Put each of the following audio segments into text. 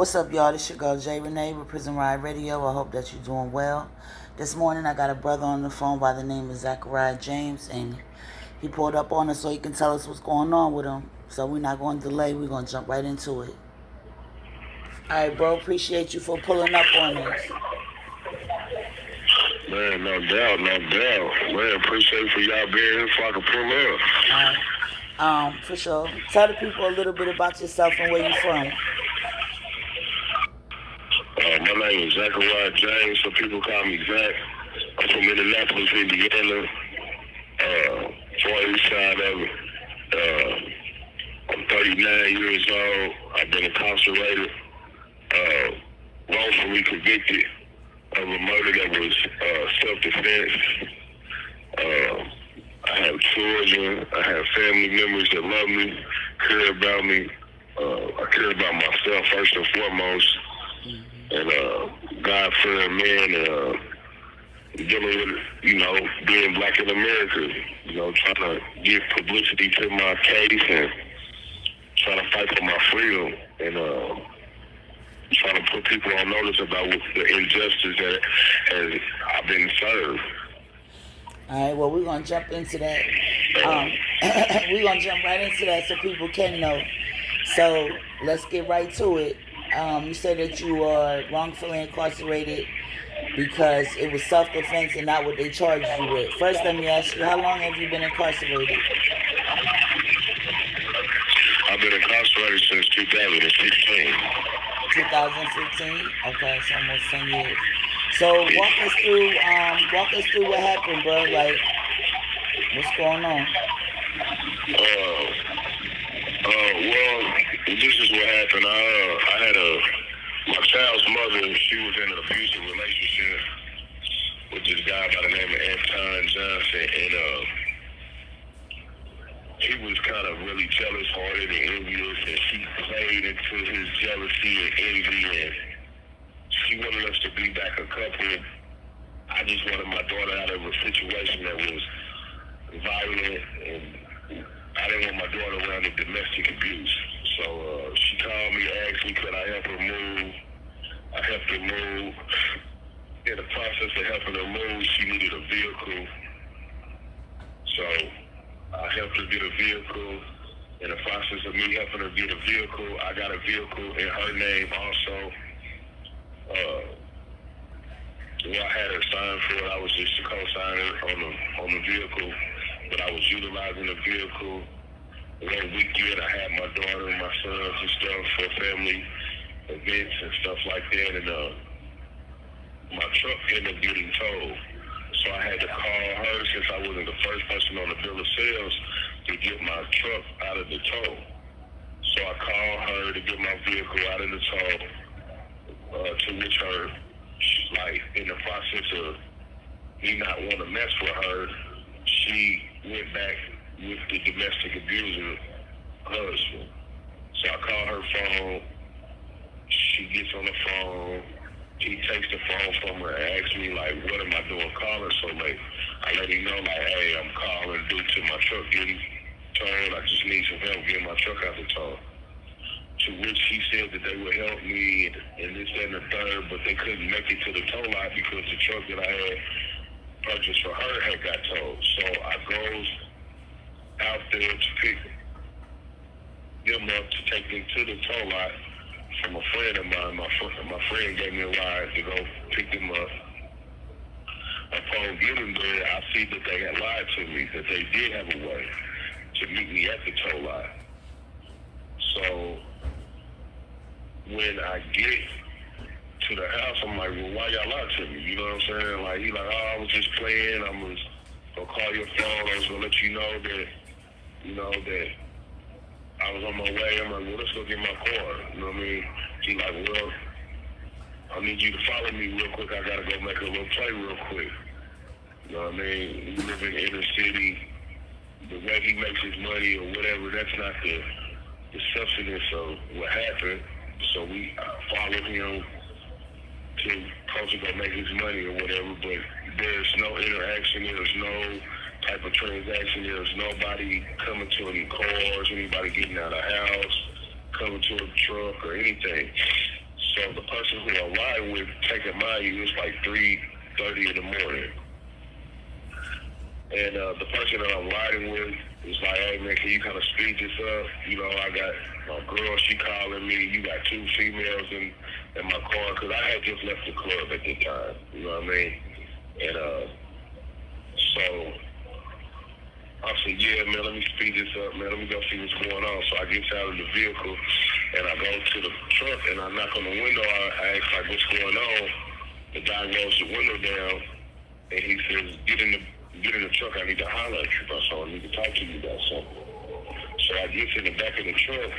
What's up, y'all? This your girl J Renee with Prison Ride Radio. I hope that you're doing well. This morning I got a brother on the phone by the name of Zechariah James, and he pulled up on us so he can tell us what's going on with him. So we're not going to delay. We're going to jump right into it. All right, bro. Appreciate you for pulling up on us. Man, no doubt. Man, appreciate for y'all being here so I can pull up. All right. For sure. Tell the people a little bit about yourself and where you're from. My name is Zechariah James, so people call me Zach. I'm from Indianapolis, Indiana, far east side of it. I'm 39 years old. I've been incarcerated, wrongfully convicted of a murder that was self-defense. I have children. I have family members that love me, care about me. I care about myself first and foremost. And God-fearing man, dealing with, being black in America, trying to give publicity to my case and trying to fight for my freedom and trying to put people on notice about the injustice that I've been served. All right, well, we're going to jump into that. We're going to jump right into that so people can know. So let's get right to it. You said that you are wrongfully incarcerated because it was self-defense and not what they charged you with. First, let me ask you, how long have you been incarcerated? I've been incarcerated since 2016. 2015? Okay, so almost 10 years. So walk us through what happened, bro. Like, what's going on? Well, this is what happened. I had my child's mother. She was in an abusive relationship with this guy by the name of Anton Johnson, and he was kind of really jealous-hearted and envious, and she played into his jealousy and envy, and she wanted us to be back a couple. I just wanted my daughter out of a situation that was violent, and I didn't want my daughter around in domestic abuse. So she called me, asked me could I help her move. I helped her move. In the process of helping her move, she needed a vehicle. So I helped her get a vehicle. In the process of me helping her get a vehicle, I got a vehicle in her name also. I had her sign for it. I was just a co-signer on the vehicle, but I was utilizing the vehicle. One weekend, I had my daughter and my sons and stuff for family events and stuff like that, and my truck ended up getting towed. So I had to call her, since I wasn't the first person on the bill of sales, to get my truck out of the tow. So I called her to get my vehicle out of the tow, to which her, in the process of me not wanting to mess with her, she went back with the domestic abuser husband. So I call her phone. She gets on the phone. He takes the phone from her and asks me, what am I doing calling so late? I let him know, hey, I'm calling due to my truck getting towed. I just need some help getting my truck out the tow. To which he said that they would help me and this, that, and the third, but they couldn't make it to the tow lot because the truck that I had purchased for her had got towed. So I goes out there to pick them up, to take them to the tow lot from a friend of mine. My friend gave me a ride to go pick them up. Upon getting there, I see that they had lied to me, that they did have a way to meet me at the tow lot. So when I get to the house, I'm like, well, why y'all lie to me? You know what I'm saying? He I was just playing. I was going to call your phone. I was going to let you know that, that I was on my way. I'm like, well, let's go get my car. You know what I mean? He well, I need you to follow me real quick. I got to go make a little play real quick. You know what I mean? We live in the inner city. The way he makes his money or whatever, that's not the substance of what happened. So we followed him to supposed to go make his money or whatever, but there's no interaction. There's no type of transaction. There's nobody coming to any cars, anybody getting out of the house, coming to a truck or anything. So the person who I'm riding with, taking mind you, it's like 3:30 in the morning. And the person that I'm riding with is like, hey man, can you kind of speed this up? You know, I got my girl, she calling me. You got 2 females in my car, because I had just left the club at the time. You know what I mean? And so I said, yeah, man, let me speed this up, man. Let me go see what's going on. So I get out of the vehicle and I go to the truck and I knock on the window. I ask like, what's going on? The guy rolls the window down and he says, get in the truck. I need to holler at you about something. I need to talk to you about something. So I get in the back of the truck.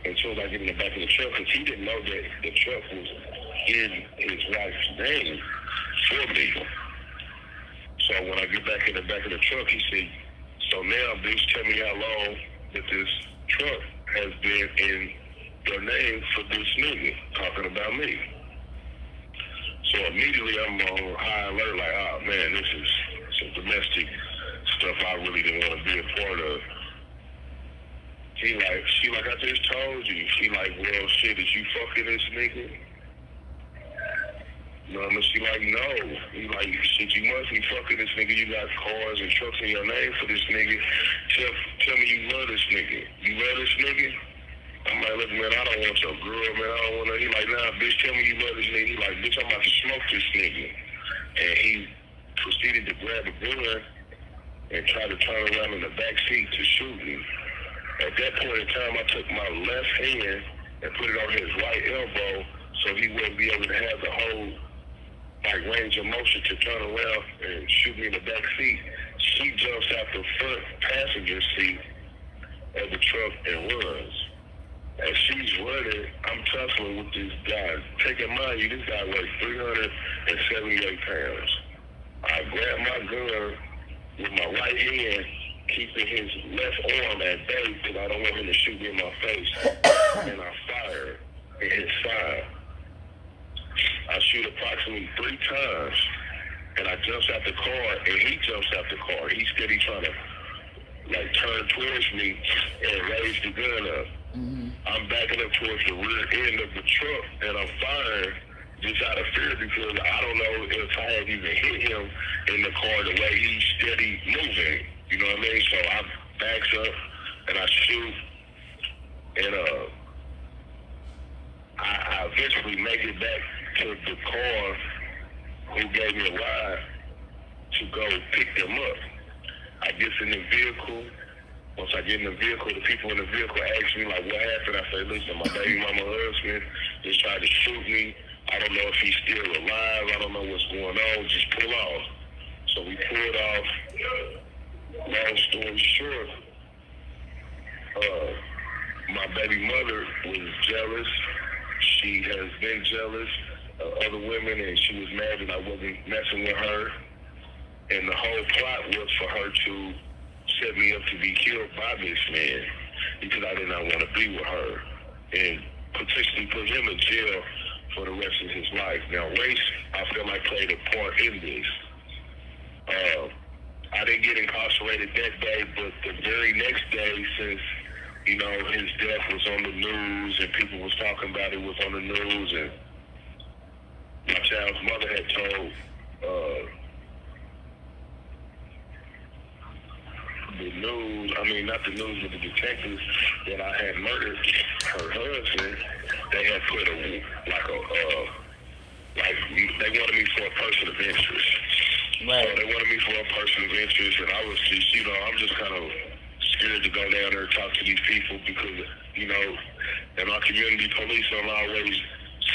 And so I get in the back of the truck, because he didn't know that the truck was in his wife's name for me. So when I get back in the back of the truck, he said, so now, bitch, tell me how long that this truck has been in your name for this nigga, talking about me. So immediately I'm on high alert, like, oh man, this is some domestic stuff I really didn't want to be a part of. She like, I just told you. She like, well, shit, is you fucking this nigga? You know what I mean? She like, no. He like, shit, you must be fucking this nigga. You got cars and trucks in your name for this nigga. Tell me you love this nigga. You love this nigga? I'm like, look, man, I don't want your girl, man. I don't want to. He like, nah, bitch, tell me you love this nigga. He like, bitch, I'm about to smoke this nigga. And he proceeded to grab a gun and try to turn around in the back seat to shoot me. At that point in time, I took my left hand and put it on his right elbow so he wouldn't be able to have the whole range of motion to turn around and shoot me in the back seat. She jumps out the front passenger seat of the truck and runs. As she's running, I'm tussling with this guy. Take in mind, this guy weighs 378 pounds. I grab my gun with my right hand, keeping his left arm at bay because I don't want him to shoot me in my face. And I fire in his side. I shoot approximately 3 times, and I jumps out the car, and he jumps out the car. He's steady trying to turn towards me and raise the gun up. Mm-hmm. I'm backing up towards the rear end of the truck, and I'm firing just out of fear because I don't know if I had even hit him in the car the way he's steady moving. You know what I mean? So I backs up and I shoot, and I eventually make it back to the car who gave me a ride to go pick them up. I get in the vehicle. Once I get in the vehicle, the people in the vehicle ask me, like, what happened? I say, listen, my baby mama husband just tried to shoot me. I don't know if he's still alive. I don't know what's going on. Just pull off. So we pulled off. Long story short, my baby mother was jealous. She has been jealous of other women, and she was mad that I wasn't messing with her. And the whole plot was for her to set me up to be killed by this man because I did not want to be with her and potentially put him in jail for the rest of his life. Now, race, I feel like, played a part in this. I didn't get incarcerated that day, but the very next day, since, you know, his death was on the news and people was talking about it was on the news, and my child's mother had told the news, I mean, not the news, but the detectives that I had murdered her husband. They had put they wanted me for a person of interest. Right. So they wanted me for a person of interest, and I was just, you know, I'm just kind of scared to go down there and talk to these people because, you know, in our community, police don't always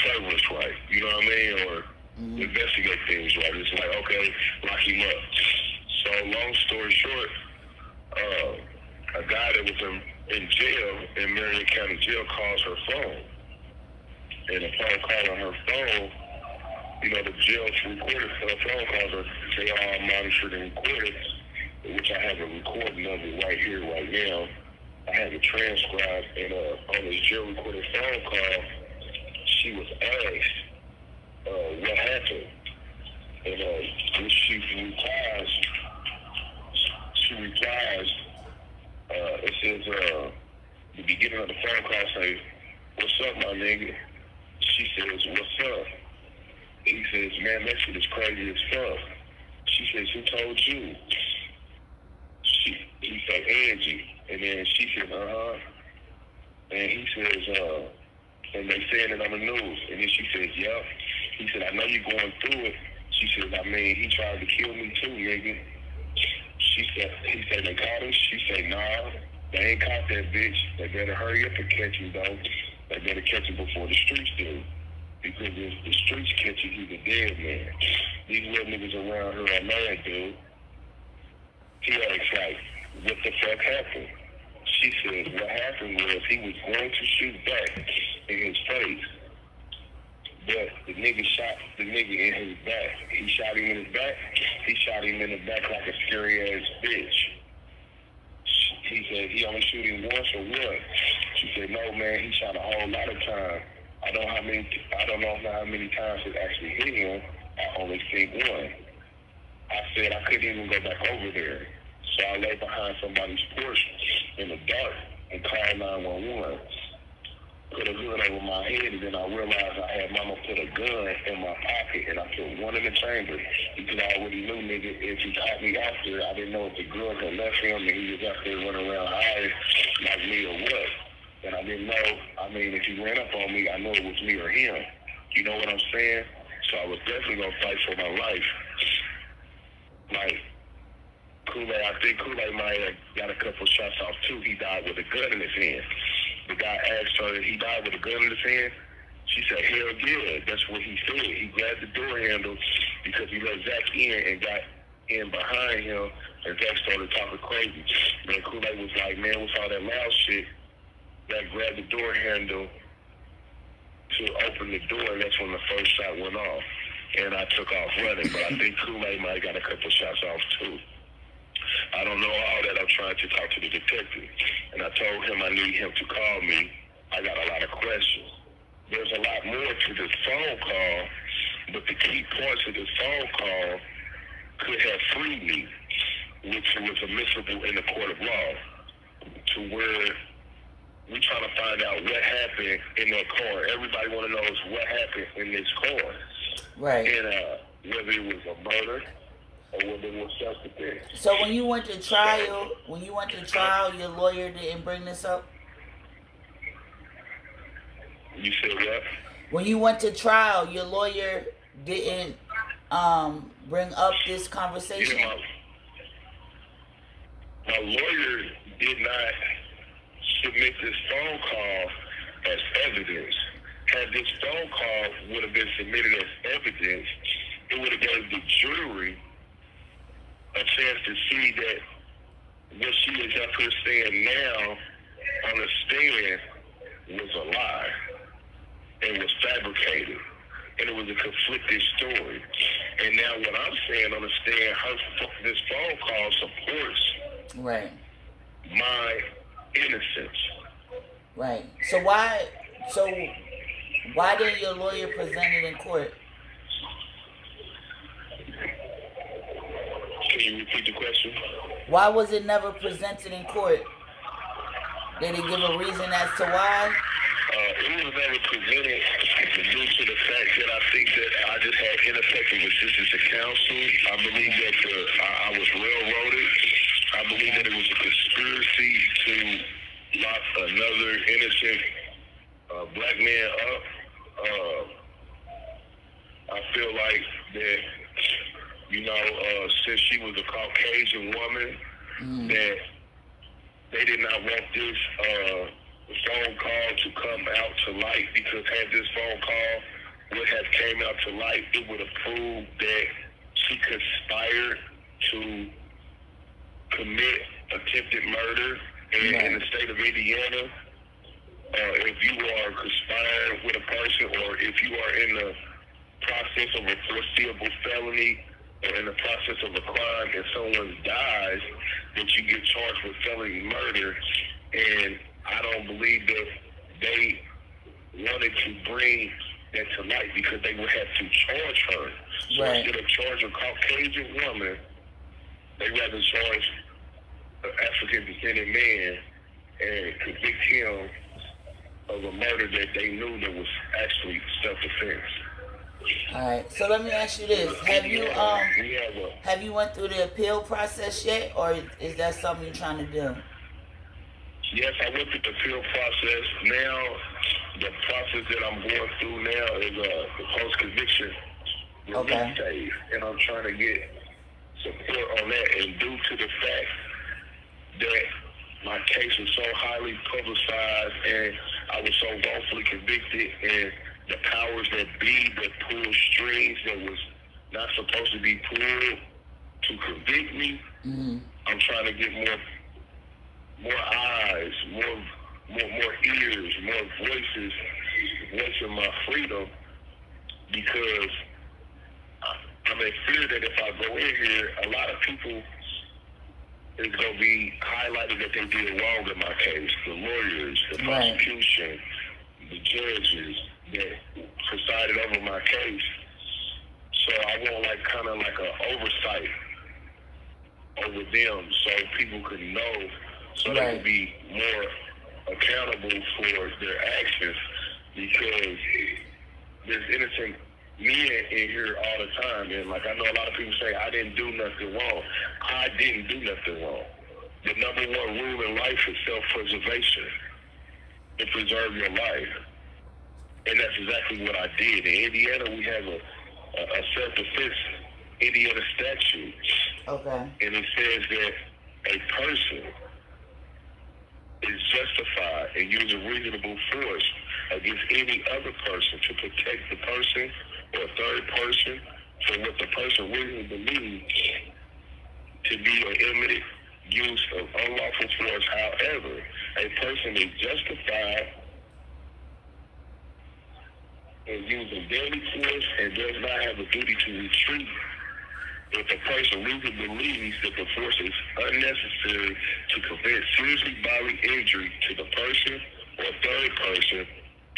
serve us right, you know what I mean, or investigate things right. It's like, okay, lock him up. So long story short, a guy that was in jail in Marion County Jail calls her phone. And upon calling her phone, you know, the jail's recorded her phone calls, they all monitored and recorded, which I have a recording of it right here, right now. I have it transcribed, and on this jail recorded phone call, she was asked what happened. And when she replies, it says, the beginning of the phone call say, what's up, my nigga? She says, what's up? He says, man, that shit is crazy as fuck. She says, who told you? He said, Angie. And then she said, And he says, and they saying it on the news. And then she says, yep. He said, I know you're going through it. She says, I mean, he tried to kill me too, nigga. He said, they caught him? She said, nah, they ain't caught that bitch. They better hurry up and catch him, though. They better catch him before the streets do. Because if the streets catch him, he's a dead man. These little niggas around here are mad, dude. He acts like, what the fuck happened? She says, what happened was he was going to shoot back in his face. But the nigga shot the nigga in his back. He shot him in his back. He shot him in the back like a scary ass bitch. He said, he only shoot him once or what? She said, no, man, he shot a whole lot of time. I don't know how many times it actually hit him. I only seen one. I said I couldn't even go back over there. So I lay behind somebody's porch in the dark and called 911. Put a gun over my head, and then I realized I had mama put a gun in my pocket, and I put one in the chamber because I already knew, nigga, if he caught me out there, I didn't know if the girl had left him and he was out there running around high like me or what. And I didn't know, I mean, if he ran up on me, I knew it was me or him. You know what I'm saying? So I was definitely going to fight for my life. Like, Kool-Aid, I think Kool-Aid might have got a couple shots off too. He died with a gun in his hand. The guy asked her if he died with a gun in his hand. She said, hell yeah, that's what he said. He grabbed the door handle because he let Zach in and got in behind him, and Zach started talking crazy. Then Kool-Aid was like, man, what's all that loud shit? Zach grabbed the door handle to open the door, and that's when the first shot went off. And I took off running, but I think Kool-Aid might have got a couple shots off too. I don't know all that. I'm trying to talk to the detective. And I told him I need him to call me. I got a lot of questions. There's a lot more to this phone call, but the key points of this phone call could have freed me, which was admissible in the court of law, to where we trying to find out what happened in that car. Everybody want to know is what happened in this car. Right. And whether it was a murder, or whether it was self-defense. So when you went to trial, your lawyer didn't bring this up? You said what? When you went to trial, your lawyer didn't bring up this conversation? Yeah, my lawyer did not submit this phone call as evidence. Had this phone call would have been submitted as evidence, it would have given the jury a chance to see that what she is up here saying now on the stand was a lie and was fabricated, and it was a conflicting story. And now what I'm saying on the stand, this phone call supports my innocence. Right. So why didn't your lawyer present it in court? Can you repeat the question? Why was it never presented in court? Did he give a reason as to why? It was never presented due to the fact that I think that I just had ineffective assistance to counsel. I believe that I was railroaded. I believe that it was a conspiracy to lock another innocent black man up. I feel like that, since she was a Caucasian woman, that they did not want this phone call to come out to light, because had this phone call would have came out to light, it would have proved that she conspired to commit attempted murder. And in the state of Indiana, if you are conspiring with a person, or if you are in the process of a foreseeable felony, or in the process of a crime and someone dies, that you get charged with felony murder. And I don't believe that they wanted to bring that to light, because they would have to charge her. So instead of charging a Caucasian woman, they rather charge an African-descended man and convict him of a murder that they knew that was actually self-defense. All right. So let me ask you this: have you went through the appeal process yet, or is that something you're trying to do? Yes, I went through the appeal process. Now, the process that I'm going through now is the post-conviction release phase, and I'm trying to get support on that. And due to the fact that my case was so highly publicized and I was so wrongfully convicted, and the powers that be that pulled strings that was not supposed to be pulled to convict me, I'm trying to get more eyes, more ears, more voices, voicing my freedom, because I'm in fear that if I go in here, a lot of people is going to be highlighted that they did wrong in my case. The lawyers, the prosecution, the judges that presided over my case. So I want kind of like an oversight over them, so people can know, so they can be more accountable for their actions, because there's innocent men in here all the time, and like I know a lot of people say I didn't do nothing wrong. I didn't do nothing wrong. The number one rule in life is self-preservation, to preserve your life, and that's exactly what I did. In Indiana, we have a self-defense Indiana statute, and it says that a person is justified in using reasonable force against any other person to protect the person or a third person for what the person really believes to be an imminent use of unlawful force. However, a person is justified in using deadly force and does not have a duty to retreat if the person really believes that the force is unnecessary to prevent seriously bodily injury to the person or third person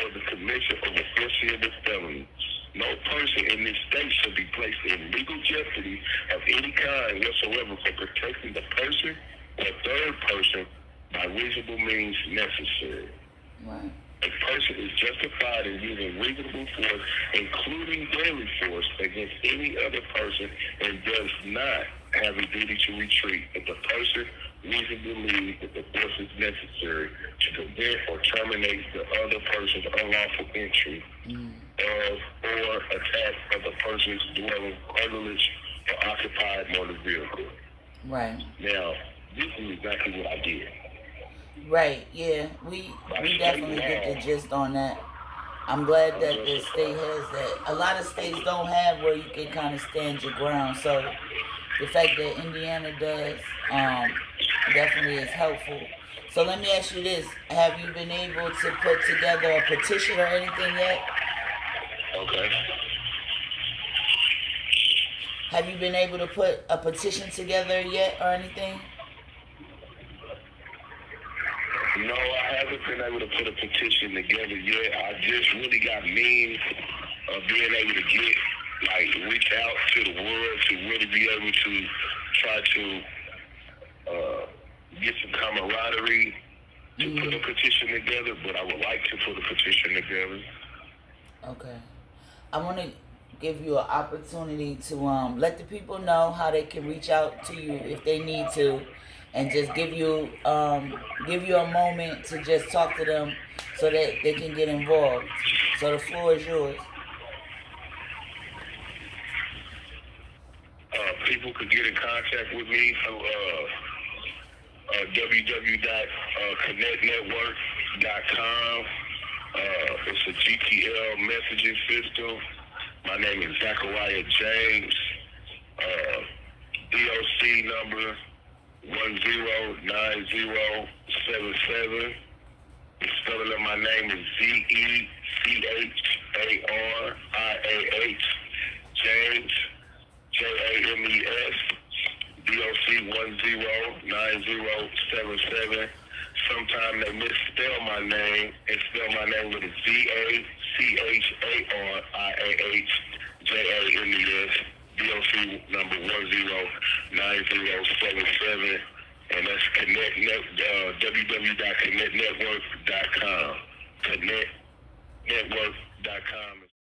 or the commission of a foreseeable felony. No person in this state shall be placed in legal jeopardy of any kind whatsoever for protecting the person or third person by reasonable means necessary. Right. A person is justified in using reasonable force, including deadly force, against any other person and does not have a duty to retreat if the person reasonably believes that the force is necessary to prevent or terminate the other person's unlawful entry of or attack of the person's dwelling, curtilage, or occupied motor vehicle. Right. Now, this is exactly what I did. Right, yeah, we definitely get the gist on that. I'm glad that the state has that. A lot of states don't have where you can kind of stand your ground, so the fact that Indiana does definitely is helpful. So let me ask you this: have you been able to put together a petition or anything yet? Okay. Have you been able to put a petition together yet or anything? No, I haven't been able to put a petition together yet. I just really got means of being able to get, reach out to the world to really be able to try to get some camaraderie to put a petition together, but I would like to put a petition together. Okay. I want to give you an opportunity to let the people know how they can reach out to you if they need to, and just give you a moment to just talk to them so that they can get involved. So the floor is yours. People could get in contact with me through www.connectnetwork.com. It's a GTL messaging system. My name is Zechariah James. DOC number 109077. The spelling of my name is ZECHARIAH James, JAMES. DOC 109077. Sometimes they misspell my name and spell my name with a ZACHARIAH DOC number 109077, and that's www.connectnetwork.com. connectnetwork.com.